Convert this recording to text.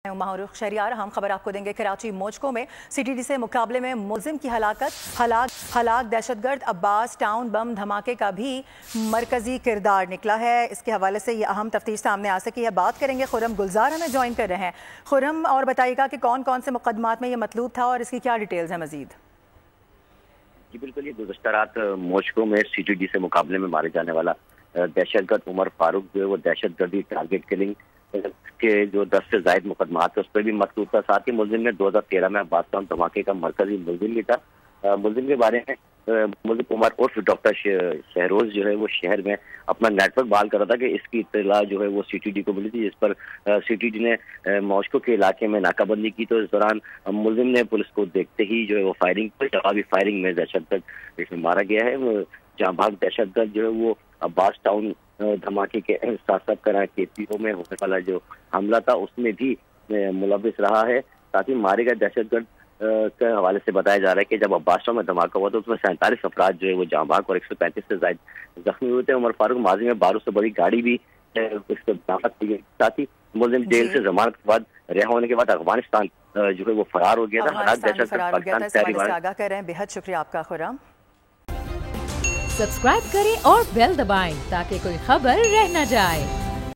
معروف شہریار ہم خبر آپ کو دیں گے۔ کراچی موجکو میں سی ٹی ڈی سے مقابلے میں ملزم کی ہلاک دہشت گرد عباس ٹاؤن بم دھماکے کا بھی مرکزی کردار نکلا ہے۔ اس کے حوالے سے یہ اہم تفتیش سامنے آ سکی ہے، بات کریں گے۔ خرم گلزار ہمیں جوائن کر رہے ہیں۔ خرم، اور بتائیے گا کہ کون کون سے مقدمات میں یہ مطلوب تھا اور اس کی کیا ڈیٹیلز ہیں مزید؟ جی بالکل، یہ گزشتہ رات موجکو میں سی ٹی ڈی سے مقابلے میں مارے جانے والا دہشت گرد عمر فاروق جو ہے وہ دہشت گردی ٹارگیٹ کلنگ کے جو 10 سے زائد مقدمات ہیں اس پہ بھی مطلوب تھا۔ ساتھ ہی ملزم نے 2013 میں عباس ٹاؤن دھماکے کا مرکزی ملزم بھی تھا۔ ملزم کے بارے میں ملزم عمر عرف ڈاکٹر شہروز جو ہے وہ شہر میں اپنا نیٹ ورک بحال کر رہا تھا کہ اس کی اطلاع جو ہے وہ سی ٹی ڈی کو ملی تھی، جس پر سی ٹی ڈی نے موجکو کے علاقے میں ناکہ بندی کی۔ تو اس دوران ملزم نے پولیس کو دیکھتے ہی جو ہے وہ جوابی فائرنگ میں دہشت گرد اس میں مارا گیا ہے۔ جہاں بھاگ دہشت گرد جو ہے وہ عباس ٹاؤن دھماکے کے ساتھ ساتھ کے پی او میں ہونے والا جو حملہ تھا اس میں بھی ملوث رہا ہے۔ ساتھ ہی مارے گئے دہشت گرد کے حوالے سے بتایا جا رہا ہے کہ جب عباس ٹاؤن میں دھماکہ ہوا تو اس میں 47 افراد جو ہے وہ جاں بحق اور 135 سے زائد زخمی ہوئے تھے۔ عمر فاروق ماضی میں 12 سے بڑی گاڑی بھی اس کو برآمد کی گئی۔ ساتھ ہی ملزم جیل سے ضمانت کے بعد رہا ہونے کے بعد افغانستان جو ہے وہ فرار ہو گیا تھا۔ آگاہ کر رہے ہیں، بہت شکریہ آپ کا خرم۔ سبسکرائب کریں اور بیل دبائیں تاکہ کوئی خبر رہ نہ جائے۔